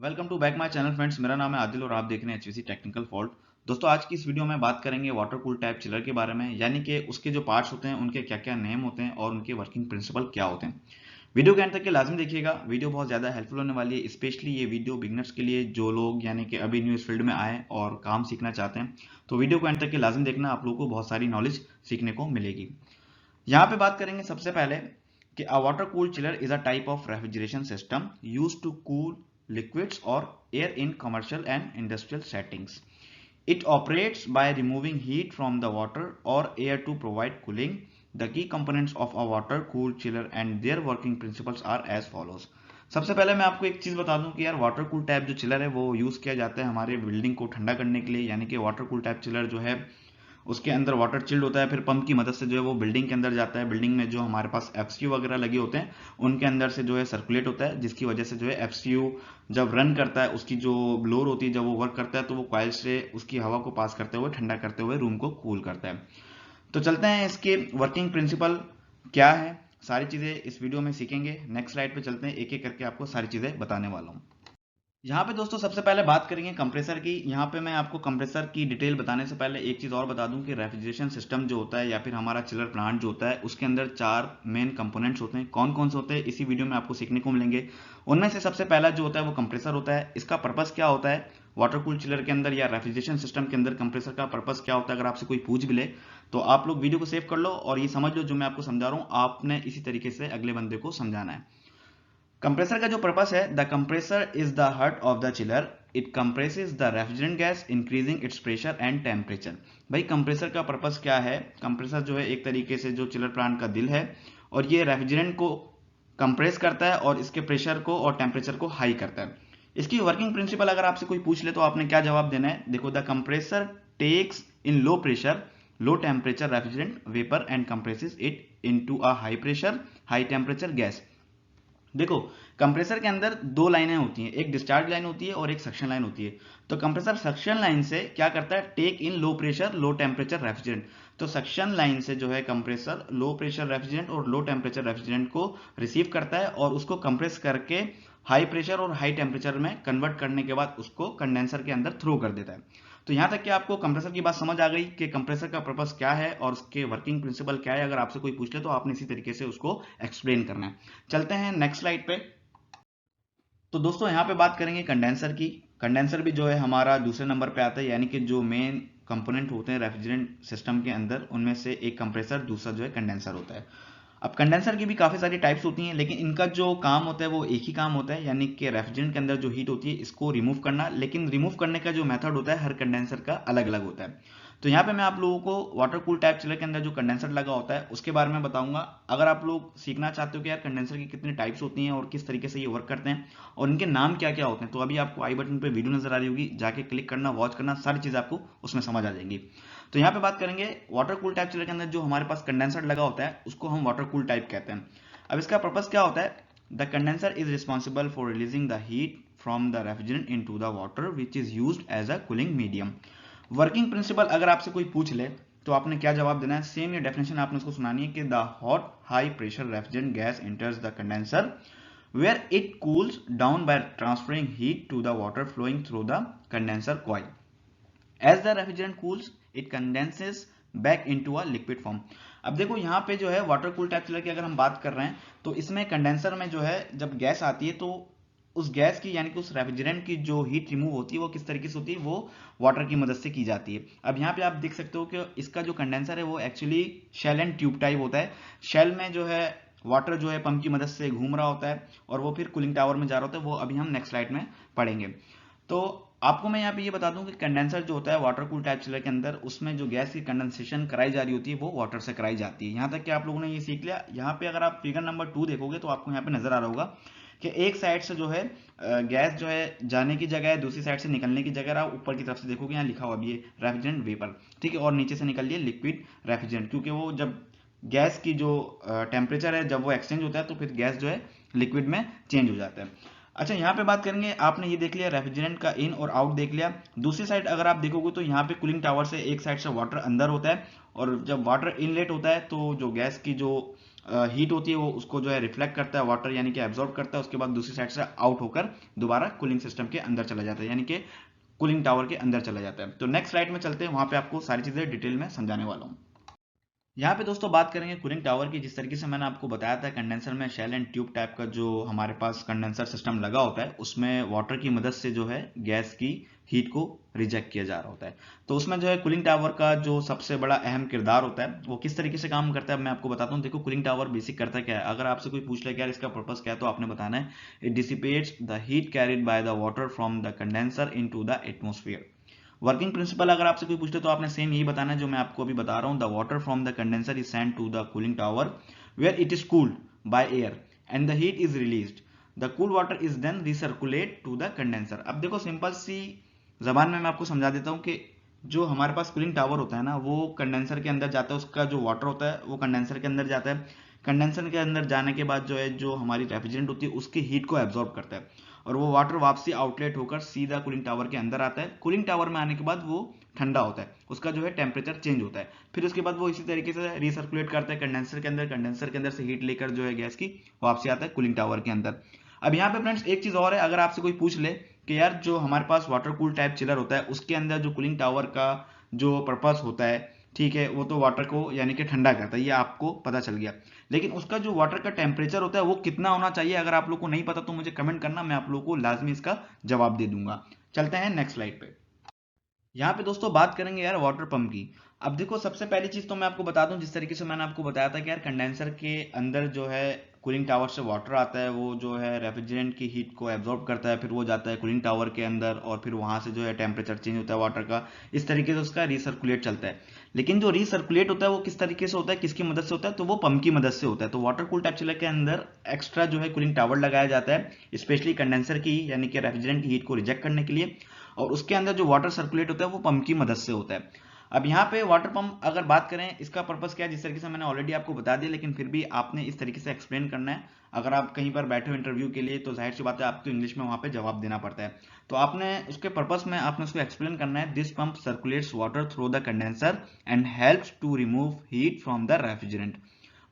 Welcome to back my channel friends. मेरा नाम है आदिल और आप देख रहे हैं एचवीसी टेक्निकल फॉल्ट। दोस्तों, आज की इस वीडियो में बात करेंगे वाटर कूल टाइप चिलर के बारे में, यानी कि उसके जो पार्ट्स होते हैं उनके क्या क्या नेम होते हैं और उनके वर्किंग प्रिंसिपल क्या होते हैं। वीडियो के एंड तक के लाजमी देखिएगा, वीडियो बहुत ज़्यादा हेल्पफुल होने वाली है। स्पेशली ये वीडियो बिगनर्स के लिए, जो लोग यानी कि अभी न्यू इस फील्ड में आए और काम सीखना चाहते हैं, तो वीडियो को एंड तक के लाजमी देखना, आप लोगों को बहुत सारी नॉलेज सीखने को मिलेगी। यहाँ पे बात करेंगे सबसे पहले कि a water cool chiller is a type of refrigeration system used to cool liquids or air in commercial and industrial settings. It operates by removing heat from the water or air to provide cooling. The key components of a water cooled chiller and their working principles are as follows. सबसे पहले मैं आपको एक चीज बता दूं कि यार वाटर कूल टाइप जो चिलर है वो यूज किया जाता है हमारे बिल्डिंग को ठंडा करने के लिए, यानी कि वाटर कूल टाइप चिलर जो है उसके अंदर वाटर चिल्ड होता है, फिर पंप की मदद से जो है वो बिल्डिंग के अंदर जाता है। बिल्डिंग में जो हमारे पास एफसीयू वगैरह लगे होते हैं उनके अंदर से जो है सर्कुलेट होता है, जिसकी वजह से जो है एफसीयू जब रन करता है, उसकी जो ब्लोर होती है, जब वो वर्क करता है तो वो कॉइल से उसकी हवा को पास करते हुए ठंडा करते हुए रूम को कूल करता है। तो चलते हैं इसके वर्किंग प्रिंसिपल क्या है, सारी चीजें इस वीडियो में सीखेंगे। नेक्स्ट स्लाइड पे चलते हैं, एक एक करके आपको सारी चीजें बताने वाला हूँ। यहाँ पे दोस्तों सबसे पहले बात करेंगे कंप्रेसर की। यहाँ पे मैं आपको कंप्रेसर की डिटेल बताने से पहले एक चीज और बता दूं कि रेफ्रिजरेशन सिस्टम जो होता है या फिर हमारा चिलर प्लांट जो होता है उसके अंदर 4 मेन कंपोनेंट्स होते हैं। कौन कौन से होते हैं इसी वीडियो में आपको सीखने को मिलेंगे। उनमें से सबसे पहला जो होता है वो कंप्रेसर होता है। इसका पर्पस क्या होता है वाटर कूल चिलर के अंदर या रेफ्रिजरेशन सिस्टम के अंदर, कंप्रेसर का पर्पस क्या होता है, अगर आपसे कोई पूछ भी ले तो आप लोग वीडियो को सेव कर लो और ये समझ लो जो मैं आपको समझा रहा हूँ आपने इसी तरीके से अगले बंदे को समझाना है। कंप्रेसर का जो पर्पस है, the compressor is the heart of the chiller. It compresses the refrigerant gas increasing its pressure and temperature. भाई कंप्रेसर का पर्पस क्या है? कंप्रेसर जो है एक तरीके से जो चिलर प्लांट का दिल है और ये रेफ्रिजरेंट को कंप्रेस करता है और इसके प्रेशर को और टेम्परेचर को हाई करता है। इसकी वर्किंग प्रिंसिपल अगर आपसे कोई पूछ ले तो आपने क्या जवाब देना है? देखो, the compressor takes in low pressure low temperature refrigerant vapour and compresses it into a high pressure high temperature gas. देखो, कंप्रेसर के अंदर दो लाइनें होती हैं, एक डिस्चार्ज लाइन होती है और एक सक्शन लाइन होती है। तो कंप्रेसर सक्शन लाइन से क्या करता है? Take in low pressure low temperature refrigerant. तो सक्शन लाइन से जो है कंप्रेसर लो प्रेशर रेफ्रिजरेंट और लो टेम्परेचर रेफ्रिजरेंट को रिसीव करता है और उसको कंप्रेस करके हाई प्रेशर और हाई टेम्परेचर में कन्वर्ट करने के बाद उसको कंडेंसर के अंदर थ्रो कर देता है। तो यहां तक कि आपको कंप्रेसर की बात समझ आ गई कि कंप्रेसर का पर्पस क्या है और उसके वर्किंग प्रिंसिपल क्या है। अगर आपसे कोई पूछ ले तो आपने इसी तरीके से उसको एक्सप्लेन करना है। चलते हैं नेक्स्ट स्लाइड पे। तो दोस्तों यहाँ पे बात करेंगे कंडेंसर की। कंडेंसर भी जो है हमारा दूसरे नंबर पे आता है, यानी कि जो मेन कंपोनेंट होते हैं रेफ्रिजरेंट सिस्टम के अंदर उनमें से एक कंप्रेसर, दूसरा जो है कंडेंसर होता है। अब कंडेंसर की भी काफ़ी सारी टाइप्स होती हैं, लेकिन इनका जो काम होता है वो एक ही काम होता है, यानी कि रेफ्रिजरेंट के अंदर जो हीट होती है इसको रिमूव करना। लेकिन रिमूव करने का जो मेथड होता है हर कंडेंसर का अलग अलग होता है। तो यहाँ पे मैं आप लोगों को वाटर कूल टाइप चिलर के अंदर जो कंडेंसर लगा होता है उसके बारे में बताऊंगा। अगर आप लोग सीखना चाहते हो कि यार कंडेंसर की कितनी टाइप्स होती हैं और किस तरीके से ये वर्क करते हैं और इनके नाम क्या क्या होते हैं, तो अभी आपको आई बटन पे वीडियो नजर आ रही होगी, जाके क्लिक करना, वॉच करना, सारी चीज़ आपको उसमें समझ आ जाएंगी। तो यहाँ पे बात करेंगे वाटर कूल टाइप चिलर के अंदर जो हमारे पास कंडेंसर लगा होता है उसको हम वाटर कूल टाइप कहते हैं। अब इसका पर्पस क्या होता है? The condenser is responsible for releasing the heat from the refrigerant into the water which is used as a cooling medium. Working principle अगर आपसे कोई पूछ ले तो आपने क्या जवाब देना है? सेम ये डेफिनेशन आपने उसको सुनानी है कि the hot high pressure refrigerant gas enters the condenser where it cools down by transferring heat to the water flowing through the condenser coil. As the refrigerant cools, it condenses back into a liquid form. अब देखो यहाँ पे जो है water cool type chiller की अगर हम बात कर रहे हैं तो इसमें कंडेंसर में जो है जब गैस आती है तो उस गैस की यानी कि उस रेफ्रिजरेंट की जो हीट रिमूव होती है वो किस तरीके से होती है? वो वाटर की मदद से की जाती है। अब यहाँ पे आप देख सकते हो कि इसका जो कंडेंसर है वो actually shell and tube type होता है। शेल में जो है वाटर जो है पंप की मदद से घूम रहा होता है और वो फिर कूलिंग टावर में जा रहा होता है, वो अभी हम नेक्स्ट स्लाइड में पढ़ेंगे। तो आपको मैं यहाँ पे ये बता दूं कि कंडेंसर जो होता है वाटर कूल टाइप चिलर के अंदर उसमें जो गैस की कंडेंसेशन कराई जा रही होती है वो वाटर से कराई जाती है। यहाँ तक कि आप लोगों ने ये सीख लिया। यहाँ पे अगर आप फिगर नंबर 2 देखोगे तो आपको यहाँ पे नजर आ रहा होगा कि एक साइड से जो है गैस जो है जाने की जगह है, दूसरी साइड से निकलने की जगह है। ऊपर की तरफ से देखोगे यहाँ लिखा हुआ भी है रेफ्रिजरेंट वेपर, ठीक है, और नीचे से निकल लिया लिक्विड रेफ्रिजरेंट, क्योंकि वो जब गैस की जो टेम्परेचर है जब वो एक्सचेंज होता है तो फिर गैस जो है लिक्विड में चेंज हो जाता है। अच्छा, यहाँ पे बात करेंगे, आपने ये देख लिया रेफ्रिजरेंट का इन और आउट देख लिया। दूसरी साइड अगर आप देखोगे तो यहाँ पे कूलिंग टावर से एक साइड से वाटर अंदर होता है और जब वाटर इनलेट होता है तो जो गैस की जो हीट होती है वो उसको जो है रिफ्लेक्ट करता है वाटर, यानी कि एब्जॉर्ब करता है, उसके बाद दूसरी साइड से आउट होकर दोबारा कूलिंग सिस्टम के अंदर चला जाता है, यानी कि कूलिंग टावर के अंदर चला जाता है। तो नेक्स्ट स्लाइड में चलते हैं, वहां पे आपको सारी चीजें डिटेल में समझाने वाला हूँ। यहाँ पे दोस्तों बात करेंगे कूलिंग टावर की। जिस तरीके से मैंने आपको बताया था, कंडेंसर में शेल एंड ट्यूब टाइप का जो हमारे पास कंडेंसर सिस्टम लगा होता है, उसमें वाटर की मदद से जो है गैस की हीट को रिजेक्ट किया जा रहा होता है। तो उसमें जो है कूलिंग टावर का जो सबसे बड़ा अहम किरदार होता है वो किस तरीके से काम करता है मैं आपको बताता हूँ। देखो, कूलिंग टावर बेसिक करता क्या है, अगर आपसे कोई पूछ ले कि यार इसका पर्पस क्या है, तो आपने बताना है it dissipates the heat carried by the water from the condenser into the atmosphere. Working principle अगर आपसे कोई पूछते तो आपने सेम यही बताना है जो मैं आपको अभी बता रहा हूं। The water from the condenser is sent to the cooling tower where it is cooled by air and the heat is released. The cool water is then recirculate to the condenser. अब देखो, simple सी जबान में मैं आपको समझा देता हूँ कि जो हमारे पास कूलिंग टावर होता है ना, वो कंडेंसर के अंदर जाता है, उसका जो वाटर होता है वो कंडेंसर के अंदर जाता है। कंडेंसर के अंदर जाने के बाद जो है जो हमारी रेफ्रिजरेंट होती है उसकी हीट को एब्जॉर्ब करता है, और वो वाटर वापसी आउटलेट होकर सीधा कूलिंग टावर के अंदर आता है। कूलिंग टावर में आने के बाद वो ठंडा होता है, उसका जो है टेम्परेचर चेंज होता है। फिर उसके बाद वो इसी तरीके से रिसर्कुलेट करता है कंडेंसर के अंदर, कंडेंसर के अंदर से हीट लेकर जो है गैस की वापसी आता है कूलिंग टावर के अंदर। अब यहाँ पे फ्रेंड्स एक चीज और है, अगर आपसे कोई पूछ ले कि यार जो हमारे पास वाटर कूल टाइप चिलर होता है उसके अंदर जो कूलिंग टावर का जो पर्पस होता है, ठीक है, वो तो वाटर को यानी कि ठंडा करता है, ये आपको पता चल गया। लेकिन उसका जो वाटर का टेम्परेचर होता है वो कितना होना चाहिए, अगर आप लोग को नहीं पता तो मुझे कमेंट करना, मैं आप लोगों को लाजमी इसका जवाब दे दूंगा। चलते हैं नेक्स्ट स्लाइड पे। यहाँ पे दोस्तों बात करेंगे यार वाटर पंप की। अब देखो, सबसे पहली चीज तो मैं आपको बता दूं, जिस तरीके से मैंने आपको बताया था कि यार कंडेंसर के अंदर जो है कूलिंग टावर से वाटर आता है, वो जो है रेफ्रिजरेंट की हीट को एब्जॉर्ब करता है, फिर वो जाता है कूलिंग टावर के अंदर, और फिर वहां से जो है टेम्परेचर चेंज होता है वाटर का, इस तरीके से उसका रिसर्कुलेट चलता है। लेकिन जो रिसर्कुलेट होता है वो किस तरीके से होता है, किसकी मदद से होता है, तो वो पंप की मदद से होता है। तो वाटर कूल टाइप चिलर के अंदर एक्स्ट्रा जो है कूलिंग टावर लगाया जाता है स्पेशली कंडेंसर की यानी कि रेफ्रिजरेंट की हीट को रिजेक्ट करने के लिए, और उसके अंदर जो वाटर सर्कुलेट होता है वो पंप की मदद से होता है। अब यहाँ पे वाटर पंप अगर बात करें, इसका पर्पस क्या है, जिस तरीके से मैंने ऑलरेडी आपको बता दिया, लेकिन फिर भी आपने इस तरीके से एक्सप्लेन करना है। अगर आप कहीं पर बैठे हो इंटरव्यू के लिए तो जाहिर सी बात है आपको इंग्लिश में वहां पे जवाब देना पड़ता है। तो आपने उसके पर्पस में आपने उसको एक्सप्लेन करना है। This pump circulates water through the condenser and helps to remove heat from the refrigerant.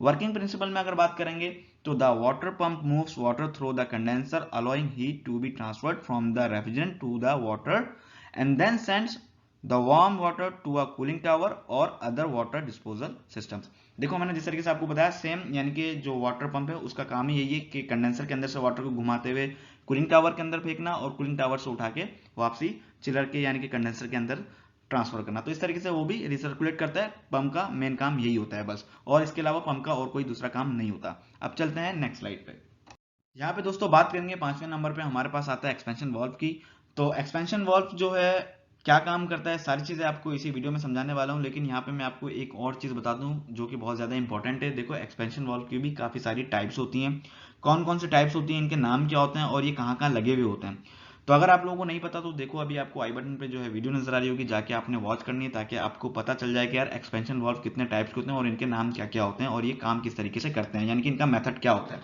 Working principle में अगर बात करेंगे तो the water pump moves water through the condenser allowing heat to be transferred from the refrigerant to the water and then sends the warm water to a cooling tower or other water disposal systems। देखो, मैंने जिस तरीके से आपको बताया same, यानी कि जो वाटर पंप है उसका काम ही यही है कि कंडेंसर के अंदर से वाटर को घुमाते हुए कूलिंग टावर के अंदर फेंकना और कूलिंग टावर से उठा के वापसी चिलर के यानी कि कंडेंसर के अंदर ट्रांसफर करना। तो इस तरीके से वो भी रिसर्कुलेट करता है। पंप का मेन काम यही होता है बस, और इसके अलावा पंप का और कोई दूसरा काम नहीं होता। अब चलते हैं नेक्स्ट स्लाइड पे। यहाँ पे दोस्तों बात करेंगे 5वें नंबर पे हमारे पास आता है एक्सपेंशन वाल्व की। तो एक्सपेंशन वाल्व जो है क्या काम करता है, सारी चीजें आपको इसी वीडियो में समझाने वाला हूँ, लेकिन यहाँ पे मैं आपको एक और चीज बता दूं जो कि बहुत ज्यादा इंपॉर्टेंट है। देखो, एक्सपेंशन वाल्व की भी काफी सारी टाइप्स होती हैं। कौन कौन से टाइप्स होती हैं, इनके नाम क्या होते हैं और ये कहाँ कहाँ लगे हुए होते हैं। तो अगर आप लोगों को नहीं पता तो देखो, अभी आपको आई बटन पे जो है वीडियो नजर आ रही होगी, जाके आपने वॉच करनी है, ताकि आपको पता चल जाए कि यार एक्सपेंशन वाल्व कितने टाइप्स के होते हैं और इनके नाम क्या क्या होते हैं और ये काम किस तरीके से करते हैं, यानी कि इनका मेथड क्या होता है,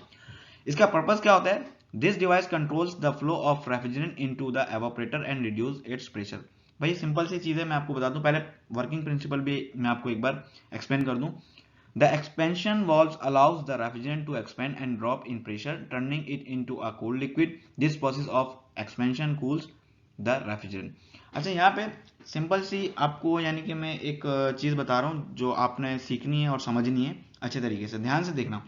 इसका पर्पस क्या होता है। This device controls the flow of refrigerant into the evaporator and reduce it's pressure. भाई सिंपल सी चीज है, मैं आपको बता दूं, पहले वर्किंग प्रिंसिपल भी मैं आपको एक बार एक्सप्लेन कर दूं। The expansion valves allows the refrigerant to expand and drop in pressure turning it into a cold liquid. This process of expansion cools the refrigerant. अच्छा, यहाँ पे सिंपल सी आपको यानी कि मैं एक चीज बता रहा हूँ जो आपने सीखनी है और समझनी है अच्छे तरीके से, ध्यान से देखना।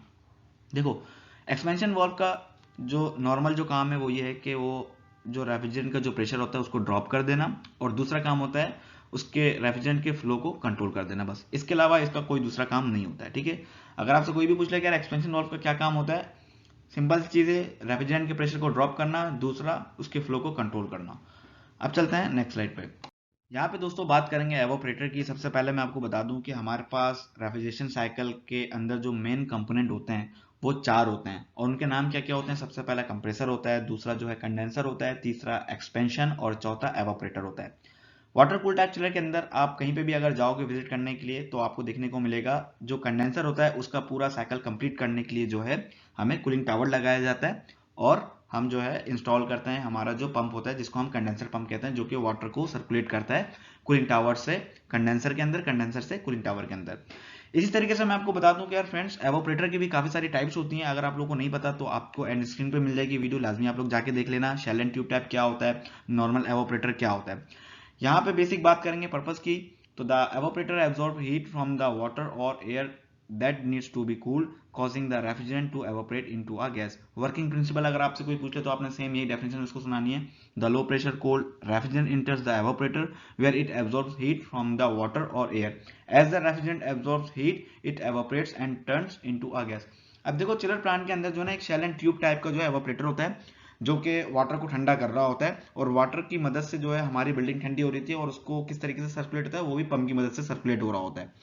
देखो, एक्सपेंशन वाल्व का जो नॉर्मल जो काम है वो ये है कि वो जो रेफ्रिजरेंट का जो प्रेशर होता है उसको ड्रॉप कर देना, और दूसरा काम होता है उसके रेफ्रिजरेंट के फ्लो को कंट्रोल कर देना, बस। इसके अलावा इसका कोई दूसरा काम नहीं होता है, ठीक है। अगर आपसे कोई भी पूछ ले कि यार एक्सपेंशन वाल्व का क्या काम होता है, सिंपल सी चीज है, रेफ्रिजरेंट के प्रेशर को ड्रॉप करना, दूसरा उसके फ्लो को कंट्रोल करना। अब चलते हैं नेक्स्ट स्लाइड पे। यहाँ पे दोस्तों बात करेंगे एवोपरेटर की। सबसे पहले मैं आपको बता दूं कि हमारे पास रेफ्रिजरेशन साइकिल के अंदर जो मेन कंपोनेंट होते हैं वो 4 होते हैं, और उनके नाम क्या क्या होते हैं। सबसे पहला कंप्रेसर होता है, दूसरा जो है कंडेंसर होता है, तीसरा एक्सपेंशन, और चौथा एवोपरेटर होता है। वाटर कूल टाइप चिलर के अंदर आप कहीं पे भी अगर जाओगे विजिट करने के लिए तो आपको देखने को मिलेगा जो कंडेंसर होता है उसका पूरा साइकिल कंप्लीट करने के लिए जो है हमें कूलिंग टावर लगाया जाता है, और हम जो है इंस्टॉल करते हैं हमारा जो पंप होता है जिसको हम कंडेंसर पंप कहते हैं, जो कि वाटर को सर्कुलेट करता है कूलिंग टावर से कंडेंसर के अंदर, कंडेंसर से कूलिंग टावर के अंदर। इसी तरीके से मैं आपको बता दूं कि यार फ्रेंड्स, एवोपरेटर की भी काफी सारी टाइप्स होती हैं। अगर आप लोगों को नहीं पता तो आपको एंड स्क्रीन पे मिल जाएगी वीडियो, लाजमी आप लोग जाके देख लेना। शेल एंड ट्यूब टाइप क्या होता है, नॉर्मल एवोपरेटर क्या होता है। यहाँ पे बेसिक बात करेंगे पर्पस की। तो the evaporator absorb heat from the water और air that needs to be cooled, causing the refrigerant to evaporate into a gas. Working principle अगर आपसे कोई पूछे तो आपने सेम यही डेफिनेशन उसको सुनानी है। The low pressure cold refrigerant enters the evaporator where it absorbs heat from the water or air. As the refrigerant absorbs heat, it evaporates and turns into a gas. अब देखो chiller plant के अंदर जो है ना एक shell and tube type का जो है एवोपरेटर होता है, जो कि वाटर को ठंडा कर रहा होता है, और वाटर की मदद से जो है हमारी बिल्डिंग ठंडी हो रही थी, और उसको किस तरीके से सर्कुलेट होता है वो भी पंप की मदद से सर्कुलेट हो रहा होता है।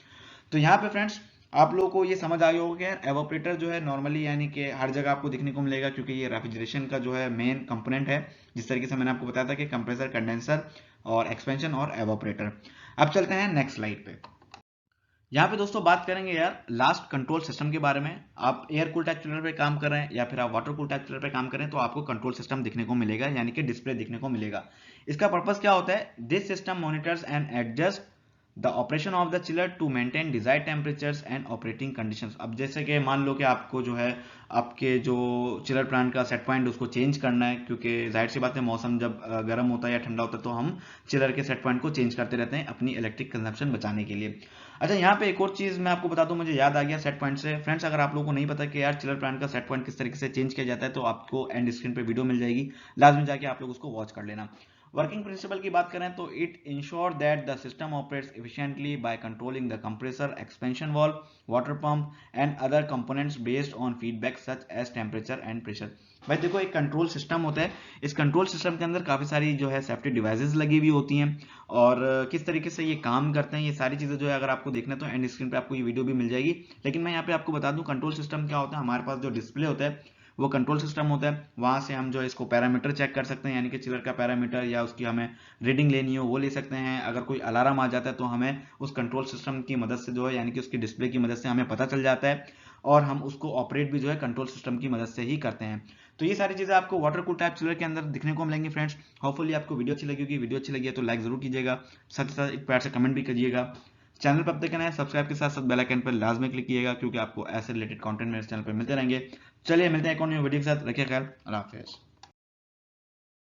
तो यहाँ पे फ्रेंड्स आप लोगों को ये समझ आ गया होगा कि एवोपरेटर जो है नॉर्मली यानी कि हर जगह आपको देखने को मिलेगा, क्योंकि ये रेफ्रिजरेशन का जो है मेन कंपोनेंट है। जिस तरीके से मैंने आपको बताया था कि कंप्रेसर, कंडेंसर और एक्सपेंशन और एवोपरेटर। अब चलते हैं नेक्स्ट स्लाइड पे। यहाँ पे दोस्तों बात करेंगे यार लास्ट कंट्रोल सिस्टम के बारे में। आप एयर कूल टाइप चिलर पे काम कर रहे हैं या फिर आप वाटर कूल टाइप चिलर पे काम कर रहे हैं तो आपको कंट्रोल सिस्टम दिखने को मिलेगा, यानी कि डिस्प्ले दिखने को मिलेगा। इसका पर्पस क्या होता है? This system monitors and adjust the operation of the chiller to maintain desired temperatures and operating conditions. अब जैसे कि मान लो कि आपको जो है आपके जो चिलर प्लांट का सेट पॉइंट उसको चेंज करना है, क्योंकि जाहिर सी बात है मौसम जब गर्म होता है या ठंडा होता है तो हम चिलर के सेट पॉइंट को चेंज करते रहते हैं अपनी इलेक्ट्रिक कंजप्शन बचाने के लिए। अच्छा, यहाँ पे एक और चीज मैं आपको बता दूं, मुझे याद आ गया सेट पॉइंट से। फ्रेंड्स, अगर आप लोगों को नहीं पता कि यार चिलर प्लांट का सेट पॉइंट किस तरीके से चेंज किया जाता है तो आपको एंड स्क्रीन पे वीडियो मिल जाएगी, लाजमी जाके आप लोग उसको वॉच कर लेना। वर्किंग प्रिंसिपल की बात करें तो it ensure that the system operates efficiently by controlling the compressor, expansion valve, water pump and other components based on feedback such as temperature and pressure. भाई देखो, एक कंट्रोल सिस्टम होता है, इस कंट्रोल सिस्टम के अंदर काफी सारी जो है सेफ्टी डिवाइसेस लगी हुई होती हैं, और किस तरीके से ये काम करते हैं ये सारी चीजें जो है अगर आपको देखना है तो एंड स्क्रीन पे आपको ये वीडियो भी मिल जाएगी। लेकिन मैं यहाँ पे आपको बता दूं कंट्रोल सिस्टम क्या होता है। हमारे पास जो डिस्प्ले होता है वो कंट्रोल सिस्टम होता है, वहां से हम जो है इसको पैरामीटर चेक कर सकते हैं, यानी कि चिलर का पैरामीटर या उसकी हमें रीडिंग लेनी हो वो ले सकते हैं। अगर कोई अलार्म आ जाता है तो हमें उस कंट्रोल सिस्टम की मदद से जो है यानी कि उसकी डिस्प्ले की मदद से हमें पता चल जाता है, और हम उसको ऑपरेट भी जो है कंट्रोल सिस्टम की मदद से ही करते हैं। तो ये सारी चीजें आपको वाटर कूल टाइप चिलर के अंदर दिखने को मिलेंगी फ्रेंड्स। होपफुली आपको वीडियो अच्छी लगी होगी। वीडियो अच्छी लगी है तो लाइक जरूर कीजिएगा, साथ ही साथ एक प्यार से कमेंट भी करिएगा। चैनल पर अब तक नए सब्सक्राइब के साथ साथ बेल आइकन पर लाजमी क्लिक कीजिएगा, क्योंकि आपको ऐसे रिलेटेड कंटेंट मेरे चैनल पर मिलते रहेंगे। चलिए मिलते हैं एक और न्यू वीडियो के साथ। रखिए ख्याल, अल्लाह हाफिज़।